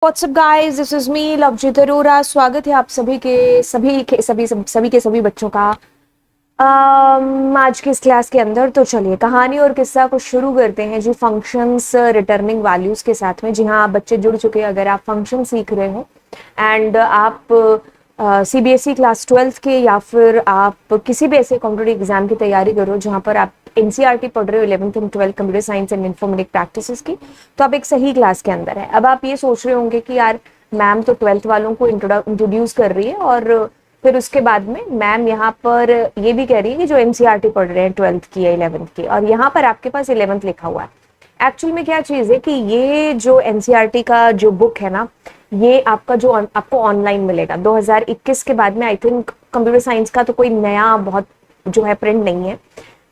WhatsApp guys, this is me Lovejeet Arora. स्वागत है आप सभी के सभी बच्चों का आज की इस क्लास के अंदर। तो चलिए कहानी और किस्सा को शुरू करते हैं जी, फंक्शंस रिटर्निंग वैल्यूज के साथ में। जी हाँ, आप बच्चे जुड़ चुके हैं। अगर आप फंक्शन सीख रहे हो एंड आप सीबीएसई क्लास 12th के या फिर आप किसी भी ऐसे कॉम्पिटिटिव एग्जाम की तैयारी करो जहां पर आप एनसीईआरटी पढ़ रहे हो 11th एंड 12th computer science and informatic practices की, तो आप एक सही क्लास के अंदर है। अब आप ये सोच रहे होंगे कि यार मैम तो 12th वालों को इंट्रोड्यूस कर रही है और फिर उसके बाद में मैम यहाँ पर ये भी कह रही है कि जो एनसीईआरटी पढ़ रहे हैं 12th की या 11th की, और यहाँ पर आपके पास 11th लिखा हुआ है। एक्चुअल में क्या चीज है कि ये जो एनसीईआरटी का जो बुक है ना, ये आपका जो आपको ऑनलाइन मिलेगा 2021 के बाद में। आई थिंक कंप्यूटर साइंस का तो कोई नया बहुत जो है प्रिंट नहीं है।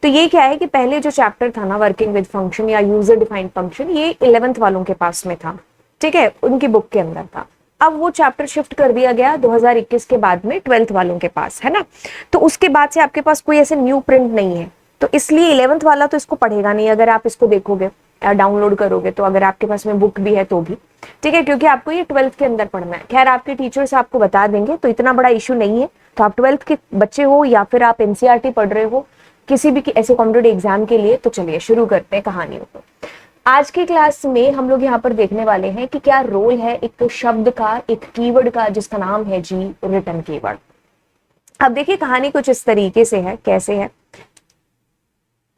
तो ये क्या है कि पहले जो चैप्टर था ना, वर्किंग विद फंक्शन या यूजर डिफाइंड फंक्शन, ये 11th वालों के पास में था, ठीक है, उनकी बुक के अंदर था। अब वो चैप्टर शिफ्ट कर दिया गया 2021 के बाद में 12th वालों के पास, है ना। तो उसके बाद से आपके पास कोई ऐसे न्यू प्रिंट नहीं है, तो इसलिए 11th वाला तो इसको पढ़ेगा नहीं अगर आप इसको देखोगे डाउनलोड करोगे तो, अगर आपके पास में बुक भी है तो भी, ठीक है, क्योंकि आपको ये 12th के अंदर पढ़ना है। खैर आपके टीचर्स आपको बता देंगे, तो इतना बड़ा इशू नहीं है। तो आप 12th के बच्चे हो या फिर आप एनसीईआरटी पढ़ रहे हो किसी भी ऐसे कॉम्पिटिटिव एग्जाम के लिए, तो चलिए शुरू करते हैं कहानियों को। आज की क्लास में हम लोग यहाँ पर देखने वाले हैं कि क्या रोल है एक शब्द का, एक कीवर्ड का, जिसका नाम है जी रिटर्न कीवर्ड। अब देखिए कहानी कुछ इस तरीके से है, कैसे है।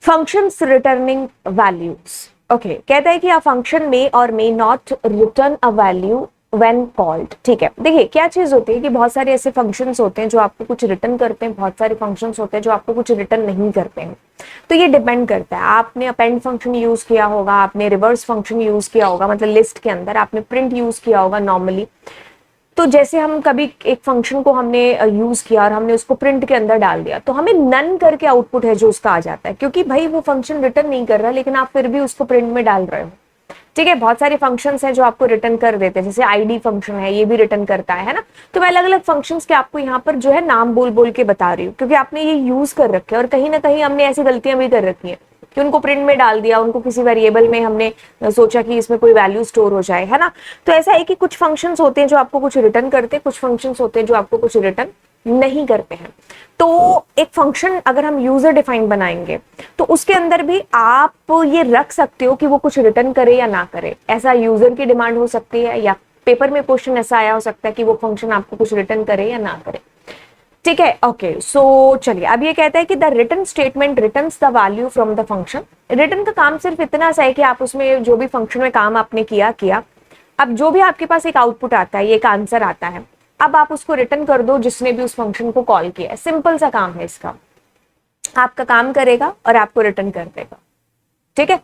Functions returning values. ओके, कहता है कि अ फंक्शन में और may not return a value when called. ठीक है, देखिए क्या चीज होती है कि बहुत सारे ऐसे फंक्शंस होते हैं जो आपको कुछ रिटर्न करते हैं, बहुत सारे फंक्शंस होते हैं जो आपको कुछ रिटर्न नहीं करते हैं। तो ये डिपेंड करता है, आपने अपेंड फंक्शन यूज किया होगा, आपने रिवर्स फंक्शन यूज किया होगा, मतलब लिस्ट के अंदर आपने प्रिंट यूज किया होगा नॉर्मली। तो जैसे हम कभी एक फंक्शन को हमने यूज किया और हमने उसको प्रिंट के अंदर डाल दिया, तो हमें नन करके आउटपुट है जो उसका आ जाता है, क्योंकि भाई वो फंक्शन रिटर्न नहीं कर रहा लेकिन आप फिर भी उसको प्रिंट में डाल रहे हो। ठीक है, बहुत सारे फंक्शंस हैं जो आपको रिटर्न कर देते हैं, जैसे आईडी फंक्शन है, ये भी रिटर्न करता है ना। तो मैं अलग अलग फंक्शंस के आपको यहाँ पर जो है नाम बोल बोल के बता रही हूँ, क्योंकि आपने ये यूज कर रखे हैं और कहीं ना कहीं हमने ऐसी गलतियां भी कर रखी हैं कि उनको प्रिंट में डाल दिया, उनको किसी वेरिएबल में हमने सोचा कि इसमें कोई वैल्यू स्टोर हो जाए, है ना। तो ऐसा है कि कुछ फंक्शंस होते हैं जो आपको कुछ रिटर्न करते हैं, कुछ फंक्शंस होते हैं जो आपको कुछ रिटर्न नहीं करते हैं। तो एक फंक्शन अगर हम यूजर डिफाइंड बनाएंगे तो उसके अंदर भी आप ये रख सकते हो कि वो कुछ रिटर्न करे या ना करे। ऐसा यूजर की डिमांड हो सकती है, या पेपर में क्वेश्चन ऐसा आया हो सकता है कि वो फंक्शन आपको कुछ रिटर्न करे या ना करे। ठीक है, ओके। सो चलिए, अब ये कहता है कि the return statement returns the value from the function. Return का काम सिर्फ इतना सा है कि आप उसमें जो भी फंक्शन में काम आपने किया किया, अब जो भी आपके पास एक आउटपुट आता है, एक आंसर आता है, अब आप उसको रिटर्न कर दो जिसने भी उस फंक्शन को कॉल किया है। सिंपल सा काम है इसका, आपका काम करेगा और आपको रिटर्न कर देगा। ठीक है,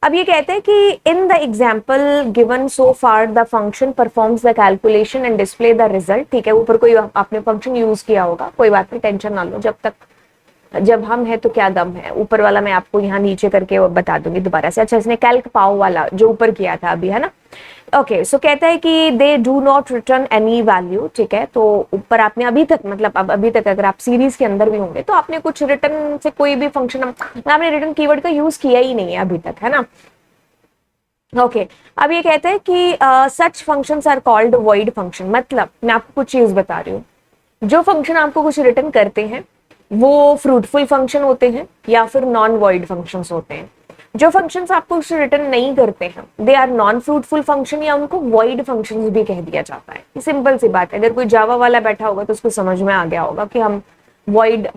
अब ये कहते हैं कि in the example given so far the function performs the calculation and display the result. ठीक है, ऊपर कोई आपने फंक्शन यूज किया होगा, कोई बात नहीं, टेंशन ना लो, जब हम है तो क्या गम है। ऊपर वाला मैं आपको यहाँ नीचे करके बता दूंगी दोबारा से। अच्छा, इसने कैल्क पाओ वाला जो ऊपर किया था अभी, है ना। ओके, सो कहता है कि they do not return any value. ठीक है, तो ऊपर आपने अभी तक, मतलब अब अभी तक अगर आप सीरीज के अंदर भी होंगे तो आपने कुछ रिटर्न से कोई भी फंक्शन, आपने रिटर्न कीवर्ड का यूज किया ही नहीं है अभी तक, है ना। ओके, अब ये कहता है कि such functions are called void function. मतलब मैं आपको कुछ चीज बता रही हूँ, जो फंक्शन आपको कुछ रिटर्न करते हैं वो फ्रूटफुल फंक्शन होते हैं या फिर नॉन वॉइड फंक्शंस होते हैं। जो फंक्शंस आपको कुछ रिटर्न नहीं करते हैं they are non fruitful function, या उनको वॉइड फंक्शंस भी कह दिया जाता है। सिंपल सी बात है, अगर कोई जावा वाला बैठा होगा तो उसको समझ में आ गया होगा कि हम वॉइड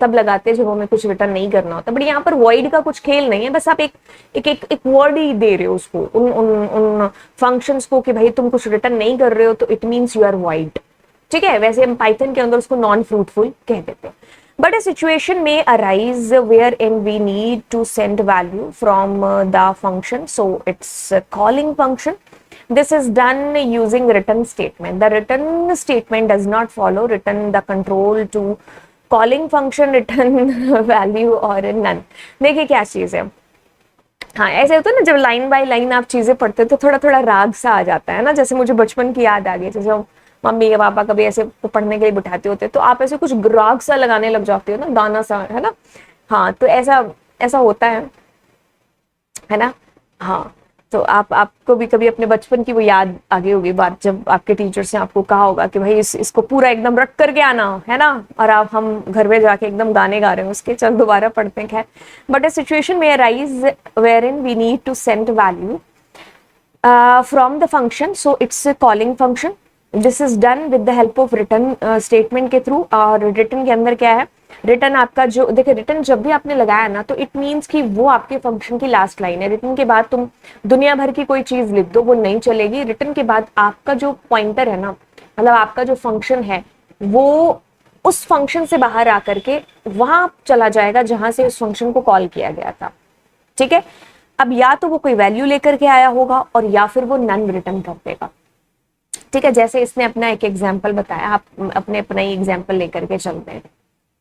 तब लगाते हैं जब हमें कुछ रिटर्न नहीं करना होता। बट यहाँ पर वॉइड का कुछ खेल नहीं है, बस आप एक वर्ड ही दे रहे हो उसको, उन फंक्शंस को, कि भाई तुम कुछ रिटर्न नहीं कर रहे हो तो it means you are void. ठीक है, वैसे हम पाइथन के अंदर उसको नॉन फ्रूटफुल कह देते हैं। But a situation may arise wherein we need to send value from the function, so it's a calling function. This is done using return statement. The return statement does not follow return the control to calling function return value or none. देखिए क्या चीज है। हाँ, ऐसे होता है ना, जब लाइन बाय लाइन आप चीजें पढ़ते हो तो थोड़ा थोड़ा राग सा आ जाता है ना। जैसे मुझे बचपन की याद आ गई, जैसे मम्मी या पापा कभी ऐसे पढ़ने के लिए बिठाते होते तो आप ऐसे कुछ राग सा लगाने लग जाते हो ना, गाना सा, है ना। हाँ, तो ऐसा ऐसा होता है ना। हाँ, तो आपको भी कभी अपने बचपन की वो याद आ गई होगी बात, जब आपके टीचर्स ने आपको कहा होगा कि भाई इसको पूरा एकदम रट करके आना है ना, और आप हम घर में जाके एकदम गाने गा रहे हैं उसके, चल दोबारा पढ़ते हैं। खैर, बट अ सिचुएशन में arise where in we need to send value from the function, so it's a calling function. This is done with the help of return statement के थ्रू। और रिटर्न के अंदर क्या है, रिटर्न आपका जो देखिए, रिटर्न जब भी आपने लगाया ना, तो इट मीन्स कि वो आपके फंक्शन की लास्ट लाइन है। रिटर्न के बाद तुम दुनिया भर की कोई चीज लिख दो, वो नहीं चलेगी। रिटर्न के बाद आपका जो पॉइंटर है ना, मतलब आपका जो फंक्शन है, वो उस फंक्शन से बाहर आकर के वहां चला जाएगा जहां से उस फंक्शन को कॉल किया गया था। ठीक है, अब या तो वो कोई वैल्यू लेकर के आया होगा और या फिर वो नन रिटर्न कर देगा। ठीक है, जैसे इसने अपना एक एग्जाम्पल बताया, आप अपना ही एग्जाम्पल लेकर के चलते हैं।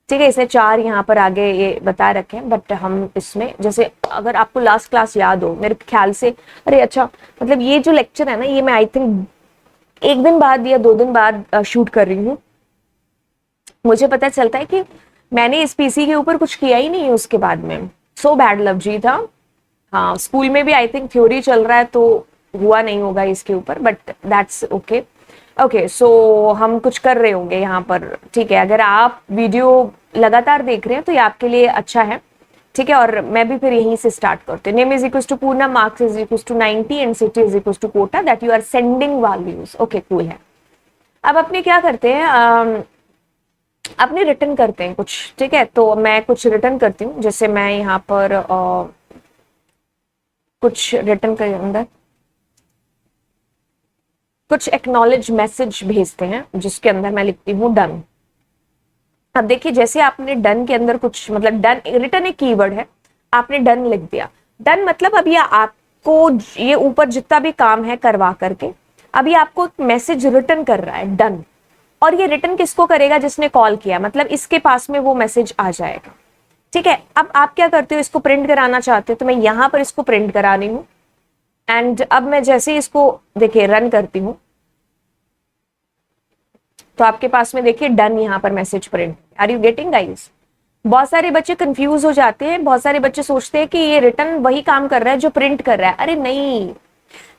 ठीक है, इसने 4 यहाँ पर आगे ये बता रखे हैं, बट हम इसमें जैसे अगर आपको लास्ट क्लास याद हो मेरे ख्याल से, अरे अच्छा, मतलब ये जो लेक्चर है ना, ये मैं आई थिंक 1 दिन बाद या 2 दिन बाद शूट कर रही हूँ। मुझे पता चलता है कि मैंने इस पीसी के ऊपर कुछ किया ही नहीं है उसके बाद में। सो बैड लव जी था। हाँ, स्कूल में भी आई थिंक थ्योरी चल रहा है तो हुआ नहीं होगा इसके ऊपर, बट दैट्स ओके। ओके, सो हम कुछ कर रहे होंगे यहाँ पर। ठीक है, अगर आप वीडियो लगातार देख रहे हैं तो ये आपके लिए अच्छा है। ठीक है, और मैं भी फिर यहीं से स्टार्ट करती हूँ। Name is equal to Purna, marks is equal to 90 and city is equal to Kota that you are sending values. Okay, cool है। अब अपने क्या करते हैं, अपने रिटर्न करते हैं कुछ। ठीक है, तो मैं कुछ रिटर्न करती हूँ, जैसे मैं यहाँ पर कुछ रिटर्न के अंदर कुछ एक्नॉलेज मैसेज भेजते हैं, जिसके अंदर मैं लिखती हूँ डन। अब देखिए, जैसे आपने डन के अंदर कुछ, मतलब डन रिटर्न एक कीवर्ड है, आपने डन लिख दिया। डन मतलब अब ये आपको ये ऊपर जितना भी काम है करवा करके अब ये आपको मैसेज रिटर्न कर रहा है, डन। और ये रिटर्न किसको करेगा, जिसने कॉल किया, मतलब इसके पास में वो मैसेज आ जाएगा। ठीक है, अब आप क्या करते हो, इसको प्रिंट कराना चाहते हो, तो मैं यहां पर इसको प्रिंट करा रही हूं। एंड अब मैं जैसे इसको देखिए रन करती हूँ, तो आपके पास में देखिए डन यहाँ पर message print. Are you getting guys? बहुत सारे बच्चे कंफ्यूज हो जाते हैं, बहुत सारे बच्चे सोचते हैं कि ये रिटर्न वही काम कर रहा है जो प्रिंट कर रहा है। अरे नहीं,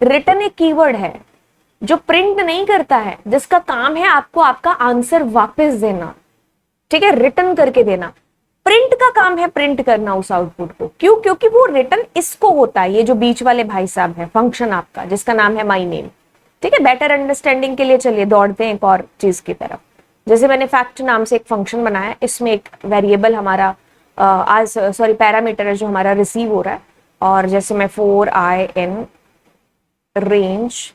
रिटर्न एक कीवर्ड है जो प्रिंट नहीं करता है, जिसका काम है आपको आपका आंसर वापस देना। ठीक है, रिटर्न करके देना। प्रिंट का काम है प्रिंट करना उस आउटपुट को। क्यों? क्योंकि वो रिटर्न इसको होता है, ये जो बीच वाले भाई साहब है, फंक्शन आपका जिसका नाम है माई नेम। ठीक है, बेटर अंडरस्टैंडिंग के लिए चलिए दौड़ते हैं एक और चीज की तरफ। जैसे मैंने फैक्ट नाम से एक फंक्शन बनाया, इसमें एक वेरिएबल हमारा आज सॉरी पैरामीटर है जो हमारा रिसीव हो रहा है। और जैसे मैं 4 रेंज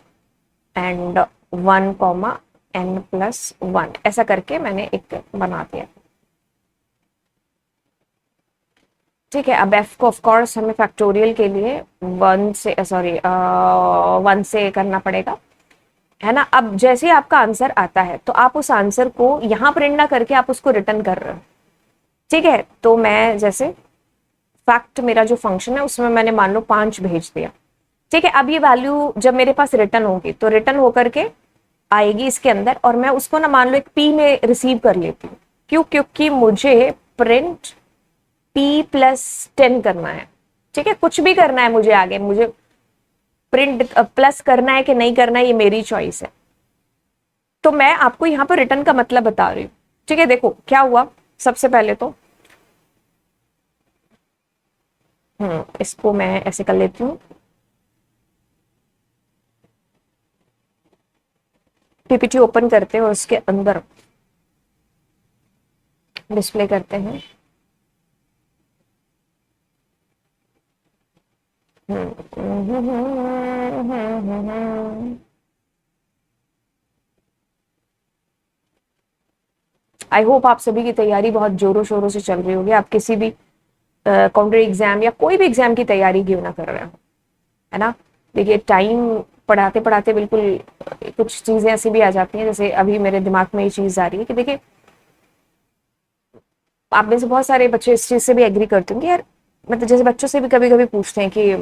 एंड 1, n+1 ऐसा करके मैंने एक बना दिया। ठीक है, अब f को ऑफ कोर्स हमें फैक्टोरियल के लिए 1 से करना पड़ेगा, है ना। अब जैसे आपका आंसर आता है तो आप उस आंसर को यहां प्रिंट ना करके आप उसको रिटर्न कर रहे हो। ठीक है, तो मैं जैसे फैक्ट मेरा जो फंक्शन है उसमें मैंने मान लो 5 भेज दिया। ठीक है, अब ये वैल्यू जब मेरे पास रिटर्न होगी तो रिटर्न होकर के आएगी इसके अंदर, और मैं उसको ना मान लो एक p में रिसीव कर लेती हूँ। क्यों? क्योंकि मुझे प्रिंट p+10 करना है। ठीक है, कुछ भी करना है मुझे आगे, मुझे प्रिंट प्लस करना है कि नहीं करना है, ये मेरी चॉइस है। तो मैं आपको यहां पर रिटर्न का मतलब बता रही हूं। ठीक है, देखो क्या हुआ। सबसे पहले तो इसको मैं ऐसे कर लेती हूँ, पीपीटी ओपन करते हैं और उसके अंदर डिस्प्ले करते हैं। आई होप आप सभी की तैयारी बहुत जोरों शोरों से चल रही होगी। आप किसी भी काउंटर एग्जाम या कोई भी एग्जाम की तैयारी क्यों ना कर रहे हो, है ना। देखिए, टाइम पढ़ाते पढ़ाते बिल्कुल कुछ चीजें ऐसी भी आ जाती हैं, जैसे अभी मेरे दिमाग में ये चीज आ रही है कि देखिए, आप में से बहुत सारे बच्चे इस चीज से भी एग्री करते होंगे यार, मतलब जैसे बच्चों से भी कभी कभी पूछते हैं कि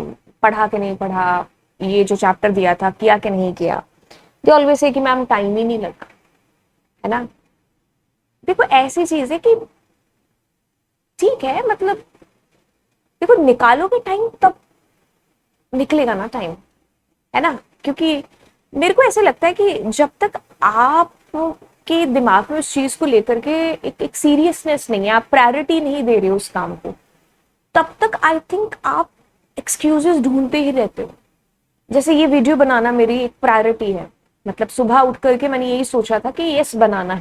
पढ़ा कि नहीं पढ़ा, ये जो चैप्टर दिया था किया कि नहीं किया। दे ऑलवेज से कि मैम टाइम ही नहीं लगा, है ना। देखो, ऐसी चीज है कि ठीक है, मतलब देखो निकालोगे टाइम तब निकलेगा ना टाइम, है ना। क्योंकि मेरे को ऐसे लगता है कि जब तक आप के दिमाग में उस चीज को लेकर के एक सीरियसनेस नहीं है, आप प्रायोरिटी नहीं दे रहे हो उस काम को, तब तक आई थिंक आप एक्सक्यूजेस ढूंढते ही रहते हो। जैसे ये वीडियो बनाना मेरी एक प्रायोरिटी है, मतलब सुबह उठ करके मैंने यही सोचा था कि यस बनाना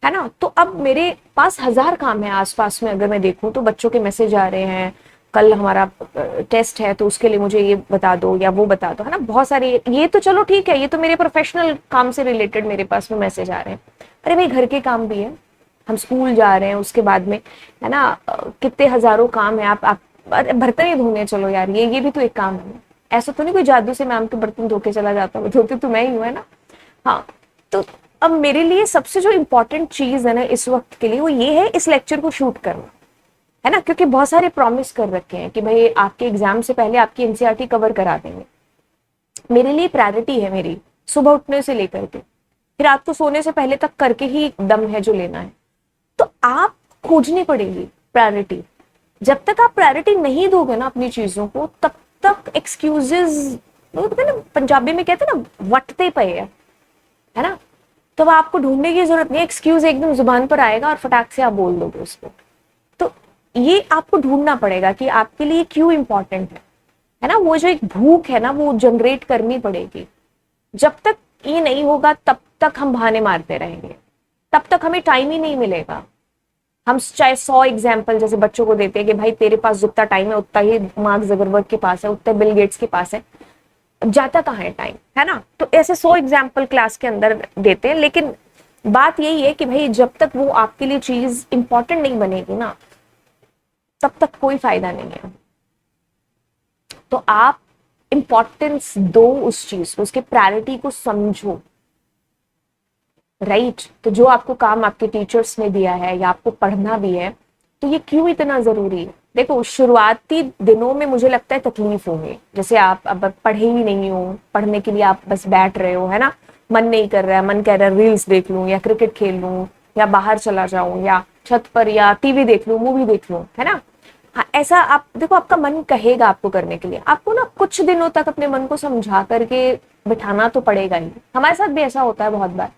है ना। तो अब मेरे पास हजार काम है आसपास में, अगर मैं देखूं तो बच्चों के मैसेज आ रहे हैं, कल हमारा टेस्ट है तो उसके लिए मुझे ये बता दो या वो बता दो, है ना। बहुत सारे, ये तो चलो ठीक है, ये तो मेरे प्रोफेशनल काम से रिलेटेड मेरे पास में मैसेज आ रहे हैं। अरे भाई घर के काम भी है, हम स्कूल जा रहे हैं उसके बाद में, है ना। कितने हजारों काम है। आप अरे बर्तन ही धोने चलो यार, ये भी तो एक काम है। ऐसा तो नहीं कोई जादू से मैम के बर्तन धो के चला जाता हूँ, धोती तो मैं ही हूँ, है ना। हाँ, तो अब मेरे लिए सबसे जो इम्पोर्टेंट चीज है ना इस वक्त के लिए, वो ये है इस लेक्चर को शूट करना, है ना। क्योंकि बहुत सारे प्रॉमिस कर रखे हैं कि भाई आपके एग्जाम से पहले आपकी एनसीईआरटी कवर करा देंगे। मेरे लिए प्रायोरिटी है मेरी, सुबह उठने से लेकर के फिर रात को सोने से पहले तक करके ही दम है जो लेना है। तो आप खोजनी पड़ेगी प्रायोरिटी। जब तक आप प्रायोरिटी नहीं दोगे ना अपनी चीजों को, तब तक एक्सक्यूजेस, पंजाबी में कहते हैं ना, वटते पे है ना। तो आपको ढूंढने की जरूरत नहीं, एक्सक्यूज एकदम जुबान पर आएगा और फटाक से आप बोल दोगे उसको। तो ये आपको ढूंढना पड़ेगा कि आपके लिए क्यों इंपॉर्टेंट है ना। वो जो एक भूख है ना, वो जनरेट करनी पड़ेगी। जब तक ये नहीं होगा तब तक हम बहाने मारते रहेंगे, तब तक हमें टाइम ही नहीं मिलेगा। हम चाहे 100 एग्जाम्पल जैसे बच्चों को देते हैं कि भाई तेरे पास जितना टाइम है उतना ही मार्क जगरबर्ग के पास है, उतना बिल गेट्स के पास है, जाता कहाँ है टाइम, है ना। तो ऐसे 100 एग्जाम्पल क्लास के अंदर देते हैं, लेकिन बात यही है कि भाई जब तक वो आपके लिए चीज इंपॉर्टेंट नहीं बनेगी ना, तब तक कोई फायदा नहीं है। तो आप इंपॉर्टेंस दो उस चीज को, उसके प्रायोरिटी को समझो, राइट। तो जो आपको काम आपके टीचर्स ने दिया है या आपको पढ़ना भी है, तो ये क्यों इतना जरूरी है। देखो शुरुआती दिनों में मुझे लगता है तकलीफ होगी, जैसे आप अब पढ़े ही नहीं हो, पढ़ने के लिए आप बस बैठ रहे हो, है ना। मन नहीं कर रहा है, मन कह रहा है रील्स देख लूं या क्रिकेट खेल लूं या बाहर चला जाऊं या छत पर या टीवी देख लूं, मूवी देख लूं, है ना। हाँ, ऐसा आप देखो, आपका मन कहेगा आपको करने के लिए, आपको ना कुछ दिनों तक अपने मन को समझा करके बिठाना तो पड़ेगा ही। हमारे साथ भी ऐसा होता है बहुत बार,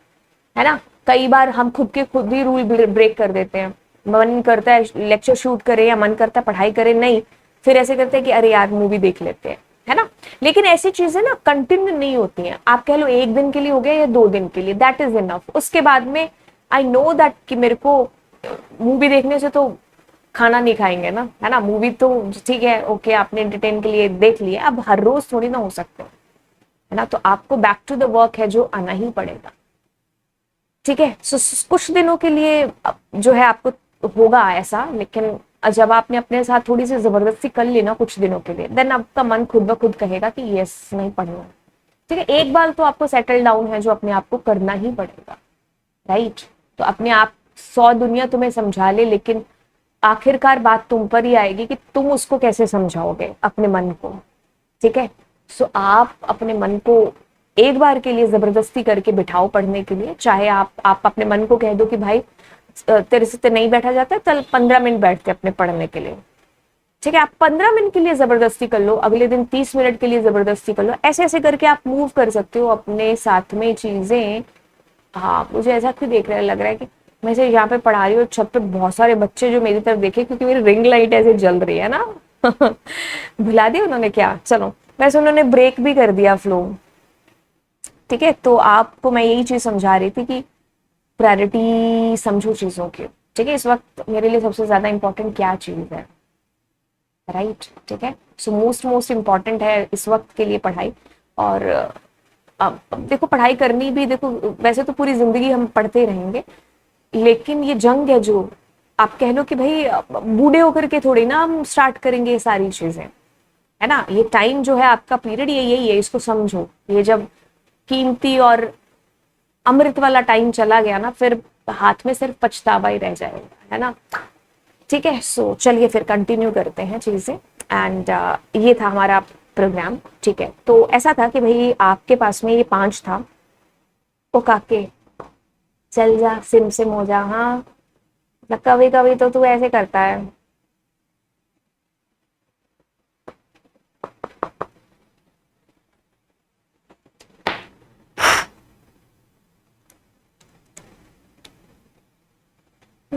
है ना। कई बार हम खुद ही रूल ब्रेक कर देते हैं। मन करता है लेक्चर शूट करें या मन करता है पढ़ाई करें, नहीं, फिर ऐसे करते हैं कि अरे यार मूवी देख लेते हैं, है ना। लेकिन ऐसी चीजें ना कंटिन्यू नहीं होती हैं। आप कह लो एक दिन के लिए हो गया या 2 दिन के लिए, दैट इज इनफ। उसके बाद में आई नो दैट कि मेरे को मूवी देखने से तो खाना नहीं खाएंगे ना, है ना। मूवी तो ठीक है, ओके, आपने एंटरटेन के लिए देख लिया, अब हर रोज थोड़ी ना हो सकते, है ना। तो आपको बैक टू द वर्क है जो आना ही पड़ेगा, ठीक है। कुछ दिनों के लिए जो है आपको होगा ऐसा, लेकिन जब आपने अपने साथ थोड़ी सी जबरदस्ती कर ली ना कुछ दिनों के लिए, देन आपका मन खुद ब खुद कहेगा कि यस नहीं पढ़ना है, ठीक है। एक बार तो आपको सेटल डाउन है जो अपने आप को करना ही पड़ेगा, राइट। तो अपने आप 100 दुनिया तुम्हें समझा ले, लेकिन आखिरकार बात तुम पर ही आएगी कि तुम उसको कैसे समझाओगे अपने मन को, ठीक है। सो आप अपने मन को एक बार के लिए जबरदस्ती करके बिठाओ पढ़ने के लिए। चाहे आप अपने मन को कह दो कि भाई तेरे से तो नहीं बैठा जाता, चल 15 मिनट बैठते अपने पढ़ने के लिए, ठीक है। आप 15 मिनट के लिए जबरदस्ती कर लो, अगले दिन 30 मिनट के लिए जबरदस्ती कर लो, ऐसे ऐसे करके आप मूव कर सकते हो अपने साथ में चीजें। हाँ, मुझे ऐसा क्यों देख रहा है, लग रहा है कि मैं से यहाँ पे पढ़ा रही हूँ, छत पे बहुत सारे बच्चे जो मेरी तरफ देखे, क्योंकि मेरी रिंग लाइट ऐसे जल रही है ना। भुला दिया उन्होंने क्या, चलो वैसे उन्होंने ब्रेक भी कर दिया फ्लो, ठीक है। तो आपको मैं यही चीज समझा रही थी कि प्रायोरिटी समझो चीजों की, ठीक है। इस वक्त मेरे लिए सबसे ज्यादा इंपॉर्टेंट क्या चीज है, राइट, ठीक है। सो मोस्ट इंपॉर्टेंट है इस वक्त के लिए पढ़ाई। और अब देखो पढ़ाई करनी भी, देखो वैसे तो पूरी जिंदगी हम पढ़ते ही रहेंगे, लेकिन ये जंग है जो, आप कह लो कि भाई बूढ़े होकर के थोड़ी ना हम स्टार्ट करेंगे ये सारी चीजें, है ना। ये टाइम जो है आपका पीरियड, ये यही है, इसको समझो। ये जब कीमती और अमृत वाला टाइम चला गया ना, फिर हाथ में सिर्फ पछतावा ही रह जाएगा, है ना। ठीक है, सो चलिए फिर कंटिन्यू करते हैं चीजें। एंड ये था हमारा प्रोग्राम, ठीक है। तो ऐसा था कि भाई आपके पास में ये 5 था, ओ काके चल जा सिम सिम हो जा, हाँ कभी कभी तो तू ऐसे करता है।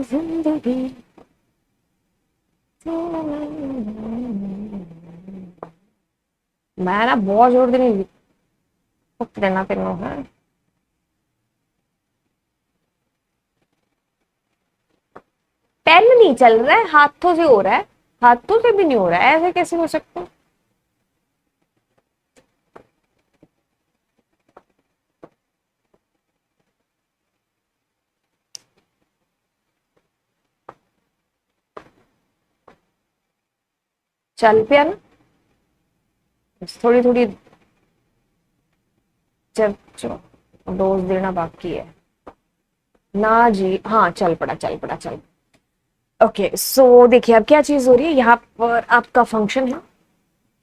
जिंदगी मैं ना बहुत जोर देने देना तेनों है। पेन नहीं चल रहा है, हाथों से हो रहा है। हाथों से भी नहीं हो रहा है, ऐसे कैसे हो सकता है? चल पिया ना, थोड़ी थोड़ी जब डोज देना बाकी है ना जी। हाँ चल पड़ा चल पड़ा चल। ओके सो देखिए अब क्या चीज हो रही है, यहाँ पर आपका फंक्शन है,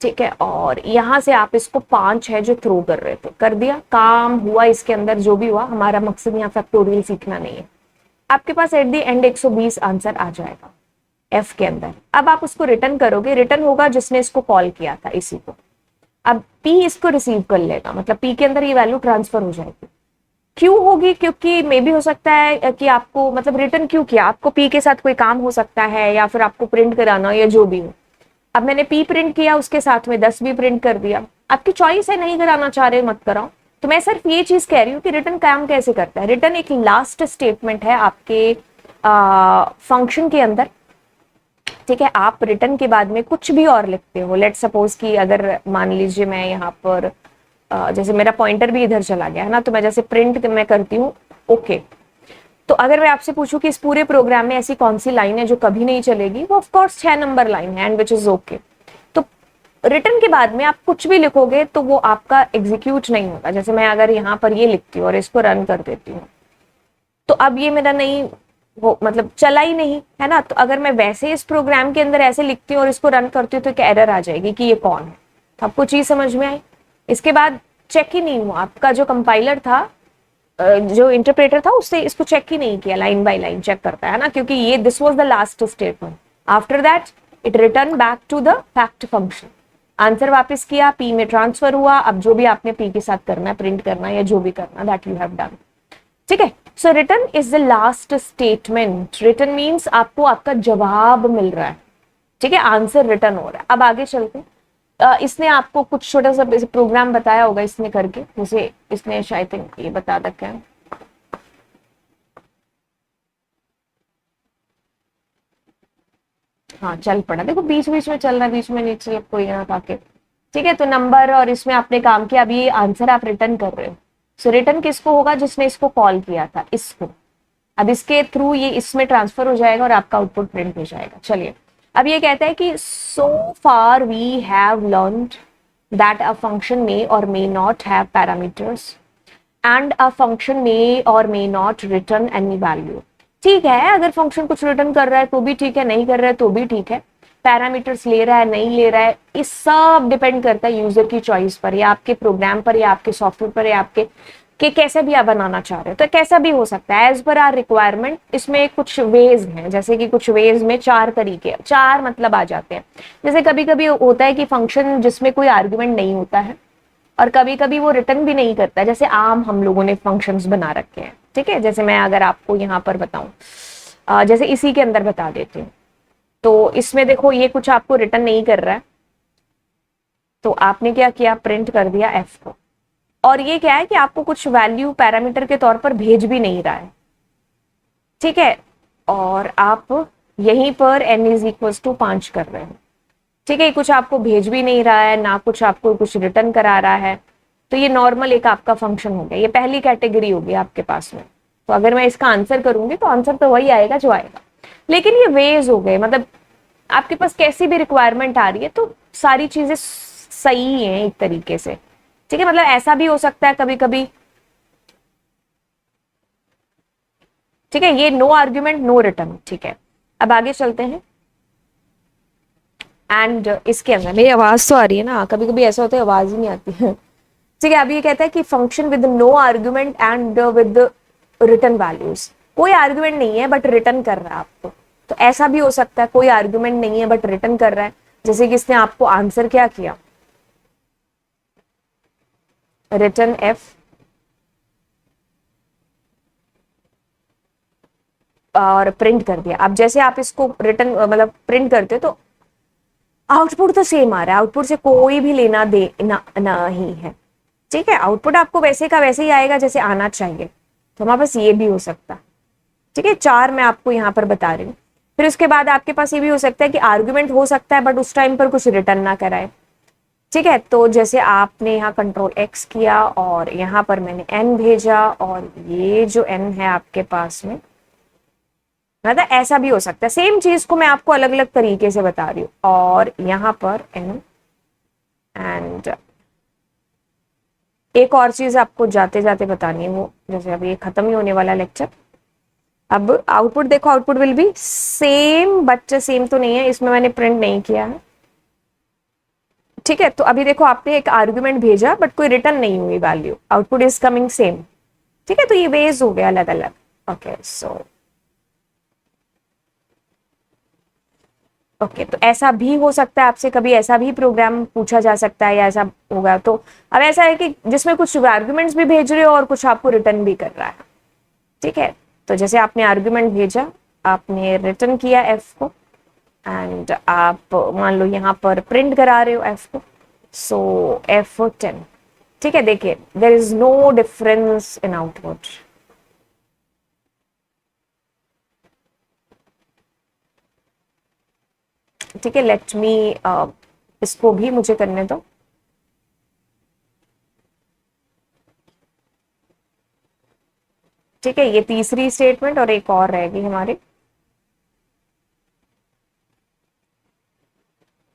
ठीक है, और यहाँ से आप इसको 5 है जो थ्रो कर रहे थे, कर दिया, काम हुआ इसके अंदर, जो भी हुआ, हमारा मकसद यहाँ फैक्टोरियल सीखना नहीं है। आपके पास एट द एंड 120 आंसर आ जाएगा एफ के अंदर। अब आप उसको रिटर्न करोगे, रिटर्न होगा जिसने इसको कॉल किया था इसी को। अब पी इसको रिसीव कर लेगा, मतलब पी के अंदर ये वैल्यू ट्रांसफर हो जाएगी। क्यों होगी? क्योंकि मे भी हो सकता है कि आपको, मतलब रिटर्न क्यों किया, आपको पी के साथ कोई काम हो सकता है, या फिर आपको प्रिंट कराना या जो भी हो। अब मैंने पी प्रिंट किया, उसके साथ में 10 भी प्रिंट कर दिया। आपकी चॉइस है, नहीं कराना चाह रहे मत कराओ। तो मैं सिर्फ ये चीज कह रही हूँ कि रिटर्न काम कैसे करता है। रिटर्न एक लास्ट स्टेटमेंट है आपके फंक्शन के अंदर, ठीक है। आप रिटर्न के बाद में कुछ भी और लिखते हो, लेट सपोज कि अगर मान लीजिए मैं यहाँ पर जैसे मेरा पॉइंटर भी इधर चला गया है ना, तो मैं जैसे प्रिंट मैं करती हूँ ओके। तो अगर मैं आपसे पूछूं कि इस पूरे प्रोग्राम में ऐसी कौन सी लाइन है जो कभी नहीं चलेगी, वो ऑफ कोर्स 6 नंबर लाइन है, एंड विच इज ओके। तो रिटर्न के बाद में आप कुछ भी लिखोगे तो वो आपका एग्जीक्यूट नहीं होगा। जैसे मैं अगर यहाँ पर ये लिखती हूँ और इसको रन कर देती हूँ, तो अब ये मेरा नहीं, वो मतलब चला ही नहीं है ना। तो अगर मैं वैसे इस प्रोग्राम के अंदर ऐसे लिखती हूँ और इसको रन करती हूँ तो एक एरर आ जाएगी कि ये कौन है। तो आपको चीज समझ में आई? इसके बाद चेक ही नहीं हुआ, आपका जो कंपाइलर था, जो इंटरप्रेटर था, उससे इसको चेक ही नहीं किया, लाइन बाय लाइन चेक करता है ना, क्योंकि ये this was the last statement. After that it return back to the fact function, answer वापस किया, पी में ट्रांसफर हुआ। अब जो भी आपने पी के साथ करना है, प्रिंट करना है या जो भी करना, दैट यू हैव डन, ठीक है। So return is the last statement. Return means आपको आपका जवाब मिल रहा है, ठीक है, आंसर रिटर्न हो रहा है। अब आगे चलते हैं। इसने आपको कुछ छोटा सा प्रोग्राम बताया होगा इसने करके, जैसे इसने शायद ये बता रखा है। हाँ चल पड़ा, देखो बीच बीच में चल रहा है, बीच में नहीं चल कोई यहाँ आके, ठीक है। तो नंबर और इसमें आपने काम किया, अभी ये आंसर आप रिटर्न कर रहे हो। सो रिटर्न किसको होगा? जिसने इसको कॉल किया था, इसको। अब इसके थ्रू ये इसमें ट्रांसफर हो जाएगा और आपका आउटपुट प्रिंट हो जाएगा। चलिए अब ये कहता है कि so far we have learned that a function may or may not have parameters and a function may or may not return any value. ठीक है, अगर फंक्शन कुछ रिटर्न कर रहा है तो भी ठीक है, नहीं कर रहा है तो भी ठीक है, पैरामीटर्स ले रहा है नहीं ले रहा है, इस सब डिपेंड करता है यूजर की चॉइस पर, या आपके प्रोग्राम पर, या आपके सॉफ्टवेयर पर, या आपके कि कैसे भी आप बनाना चाह रहे हो। तो कैसा भी हो सकता है एज पर आर रिक्वायरमेंट। इसमें कुछ वेज हैं, जैसे कि कुछ वेज में 4 तरीके, 4 मतलब आ जाते हैं। जैसे कभी कभी होता है कि फंक्शन जिसमें कोई आर्ग्यूमेंट नहीं होता है, और कभी कभी वो रिटर्न भी नहीं करता है, जैसे आम हम लोगों ने फंक्शंस बना रखे हैं, ठीक है। जैसे मैं अगर आपको यहाँ पर बताऊं, जैसे इसी के अंदर बता देती हूँ, तो इसमें देखो ये कुछ आपको रिटर्न नहीं कर रहा है, तो आपने क्या किया, प्रिंट कर दिया एफ को। और ये क्या है कि आपको कुछ वैल्यू पैरामीटर के तौर पर भेज भी नहीं रहा है, ठीक है। और आप यहीं पर n इज इक्वल टू 5 कर रहे हो, ठीक है। कुछ आपको भेज भी नहीं रहा है ना, कुछ आपको कुछ रिटर्न करा रहा है। तो ये नॉर्मल एक आपका फंक्शन हो गया, ये पहली कैटेगरी होगी आपके पास में। तो अगर मैं इसका आंसर करूंगी तो आंसर तो वही आएगा जो आएगा। लेकिन ये वेज हो गए, मतलब आपके पास कैसी भी रिक्वायरमेंट आ रही है तो सारी चीजें सही हैं एक तरीके से, ठीक है। मतलब ऐसा भी हो सकता है कभी कभी, ठीक है, ये नो आर्ग्यूमेंट नो रिटर्न, ठीक है। अब आगे चलते हैं। एंड इसके अंदर मेरी आवाज तो आ रही है ना, कभी कभी ऐसा होता है आवाज ही नहीं आती है, ठीक है। अब ये कहता है कि function with no argument and with return values. कोई आर्ग्यूमेंट नहीं है बट रिटर्न कर रहा है आपको। तो ऐसा भी हो सकता है कोई आर्ग्यूमेंट नहीं है बट रिटर्न कर रहा है, जैसे कि इसने आपको आंसर क्या किया, रिटर्न एफ। और प्रिंट कर दिया। अब जैसे आप इसको रिटर्न मतलब प्रिंट करते हो तो आउटपुट तो सेम आ रहा है, आउटपुट से कोई भी लेना देना नहीं है, ठीक है। आउटपुट आपको वैसे का वैसे ही आएगा जैसे आना चाहिए। तो हमारे पास ये भी हो सकता है, ठीक है। 4 मैं आपको यहाँ पर बता रही हूँ। फिर उसके बाद आपके पास ये भी हो सकता है कि आर्गुमेंट हो सकता है बट उस टाइम पर कुछ रिटर्न ना कराए, ठीक है। तो जैसे आपने यहाँ कंट्रोल एक्स किया और यहाँ पर मैंने एन भेजा, और ये जो एन है आपके पास में, मतलब ऐसा भी हो सकता है। सेम चीज को मैं आपको अलग अलग तरीके से बता रही हूँ। और यहाँ पर एन एंड एक और चीज आपको जाते जाते बतानी है, वो जैसे अभी ये खत्म ही होने वाला लेक्चर। अब आउटपुट देखो, output will be same, but same तो नहीं है, इसमें मैंने प्रिंट नहीं किया है, ठीक है। तो अभी देखो आपने एक आर्गुमेंट भेजा बट कोई रिटर्न नहीं हुई value, output is coming same, ठीक है। तो ये वेज हो गया अलग अलग। ओके सो ओके तो ऐसा भी हो सकता है, आपसे कभी ऐसा भी प्रोग्राम पूछा जा सकता है या ऐसा होगा। तो अब ऐसा है कि जिसमें कुछ आर्गुमेंट्स भी भेज रहे हो और कुछ आपको रिटर्न भी कर रहा है, ठीक है। तो जैसे आपने आर्गुमेंट भेजा, आपने रिटर्न किया एफ को, एंड आप मान लो यहाँ पर प्रिंट करा रहे हो एफ को, सो F10, ठीक है। देखिए there is no difference in output, ठीक है। लेट मी इसको भी मुझे करने दो, ठीक है। ये तीसरी स्टेटमेंट और एक और रहेगी हमारी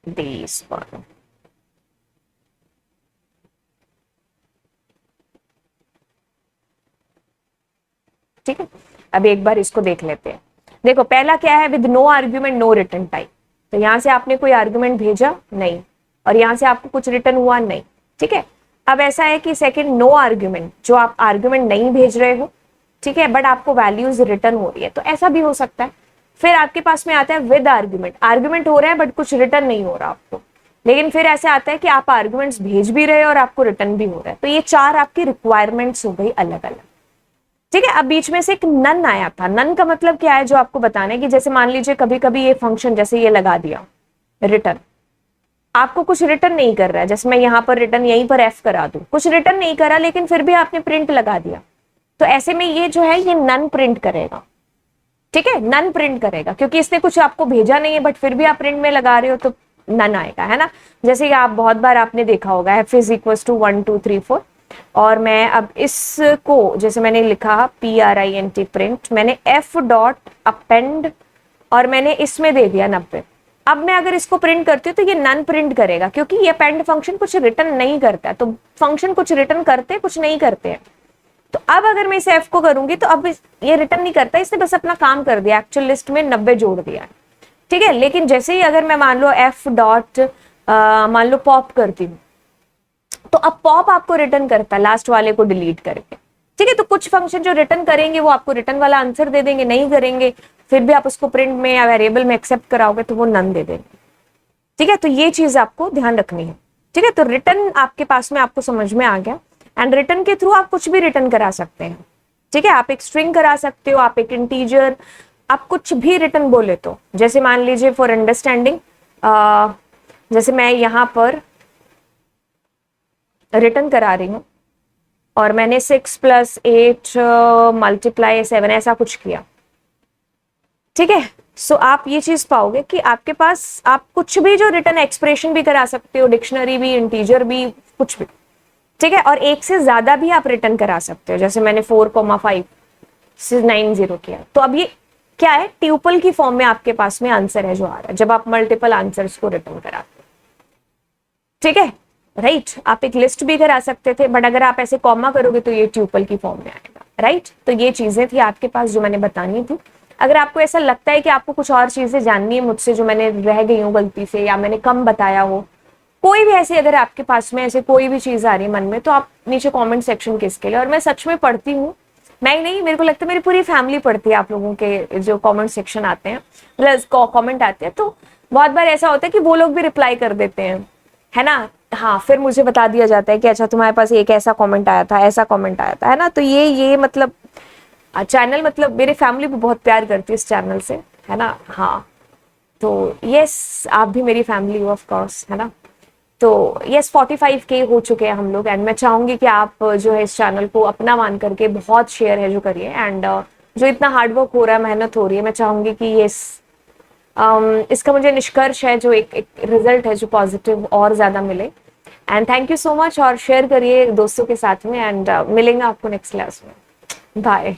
दिस वन, ठीक है। अब एक बार इसको देख लेते हैं। देखो पहला क्या है, with no argument no return type. तो यहां से आपने कोई आर्ग्यूमेंट भेजा नहीं, और यहां से आपको कुछ रिटर्न हुआ नहीं, ठीक है। अब ऐसा है कि सेकंड नो आर्ग्यूमेंट, जो आप आर्ग्यूमेंट नहीं भेज रहे हो, ठीक है, बट आपको वैल्यूज रिटर्न हो रही है, तो ऐसा भी हो सकता है। फिर आपके पास में आता है विद आर्ग्यूमेंट, आर्ग्यूमेंट हो रहा है बट कुछ रिटर्न नहीं हो रहा आपको। लेकिन फिर ऐसे आता है कि आप आर्ग्यूमेंट्स भेज भी रहे हो और आपको रिटर्न भी हो रहा है। तो ये 4 आपकी रिक्वायरमेंट्स हो गई अलग अलग, ठीक है। अब बीच में से एक नन आया था। नन का मतलब क्या है, जो आपको बताना है कि जैसे मान लीजिए कभी कभी ये फंक्शन जैसे ये लगा दिया रिटर्न, आपको कुछ रिटर्न नहीं कर रहा है, जैसे मैं यहाँ पर रिटर्न यहीं पर एफ करा दूं, कुछ रिटर्न नहीं करा लेकिन फिर भी आपने प्रिंट लगा दिया, तो ऐसे में ये जो है ये नन प्रिंट करेगा, ठीक है। नन प्रिंट करेगा क्योंकि इसने कुछ आपको भेजा नहीं है बट फिर भी आप प्रिंट में लगा रहे हो, तो नन आएगा, है ना। जैसे कि आप बहुत बार आपने देखा होगा एफ इज इक्वल टू 1 2 3 4, और मैं अब इसको जैसे मैंने लिखा print प्रिंट, मैंने f डॉट अपेंड और मैंने इसमें दे दिया 90। अब मैं अगर इसको प्रिंट करती हूँ तो ये नन प्रिंट करेगा क्योंकि ये अपेंड फंक्शन कुछ रिटर्न नहीं करता। तो फंक्शन कुछ रिटर्न करते कुछ नहीं करते हैं। तो अब अगर मैं इस f को करूंगी तो अब ये रिटर्न नहीं करता, इसने बस अपना काम कर दिया, एक्चुअल लिस्ट में 90 जोड़ दिया, ठीक है। लेकिन जैसे ही अगर मैं मान लो f डॉट मान लो पॉप करती हूँ, तो अब पॉप आपको रिटर्न करता है लास्ट वाले को डिलीट करके, ठीक है। तो कुछ फंक्शन जो रिटर्न करेंगे वो आपको रिटर्न वाला आंसर दे देंगे, नहीं करेंगे फिर भी आप उसको प्रिंट में या वेरिएबल में एक्सेप्ट कराओगे तो वो नन दे देंगे, ठीक है। तो ये चीज आपको ध्यान रखनी है, ठीक है। तो रिटर्न आपके पास में आपको समझ में आ गया, एंड रिटर्न के थ्रू आप कुछ भी रिटर्न करा सकते हैं, ठीक है। आप एक स्ट्रिंग करा सकते हो, आप एक इंटीजर, आप कुछ भी रिटर्न बोले तो, जैसे मान लीजिए फॉर अंडरस्टैंडिंग जैसे मैं यहां पर रिटर्न करा रही हूं और मैंने 6 + 8 × 7 ऐसा कुछ किया, ठीक है। सो आप ये चीज पाओगे कि आपके पास आप कुछ भी जो रिटर्न एक्सप्रेशन भी करा सकते हो, डिक्शनरी भी, इंटीजर भी, कुछ भी, ठीक है। और एक से ज्यादा भी आप रिटर्न करा सकते हो, जैसे मैंने 4,5 से 90 किया। तो अब ये क्या है, ट्यूपल की फॉर्म में आपके पास में आंसर है जो आ रहा है जब आप मल्टीपल आंसर्स को रिटर्न कराते हो, ठीक है, राइट। आप एक लिस्ट भी करा सकते थे बट अगर आप ऐसे कॉमा करोगे तो ये ट्यूपल की फॉर्म में आएगा, राइट। तो ये चीजें थी आपके पास जो मैंने बतानी थी। अगर आपको ऐसा लगता है कि आपको कुछ और चीजें जाननी है मुझसे जो मैंने रह गई हूँ गलती से या मैंने कम बताया हो, कोई भी ऐसी अगर आपके पास में ऐसे कोई भी चीज आ रही है मन में, तो आप नीचे कमेंट सेक्शन किसके लिए, और मैं सच में पढ़ती हूँ, मैं नहीं, मेरे को लगता है मेरी पूरी फैमिली पढ़ती है आप लोगों के जो कमेंट सेक्शन आते हैं, मतलब कमेंट आते हैं। तो बहुत बार ऐसा होता है कि वो लोग भी रिप्लाई कर देते हैं, है ना। हाँ, फिर मुझे बता दिया जाता है कि अच्छा तुम्हारे पास एक ऐसा कमेंट आया था, ऐसा कमेंट आया था, है ना। तो ये मतलब चैनल मतलब मेरी फैमिली भी बहुत प्यार करती है इस चैनल से, है ना। हाँ, तो यस, आप भी मेरी फैमिली हो ऑफ कोर्स, है ना। तो यस 45K हो चुके हैं हम लोग, एंड मैं चाहूंगी कि आप जो है इस चैनल को अपना मान करके बहुत शेयर है जो करिए, एंड जो इतना हार्डवर्क हो रहा है, मेहनत हो रही है, मैं चाहूंगी कि यस इसका मुझे निष्कर्ष है जो एक रिजल्ट है जो पॉजिटिव और ज्यादा मिले। And thank you so much, और शेयर करिए दोस्तों के साथ में, एंड मिलेंगे आपको नेक्स्ट क्लास में। बाय।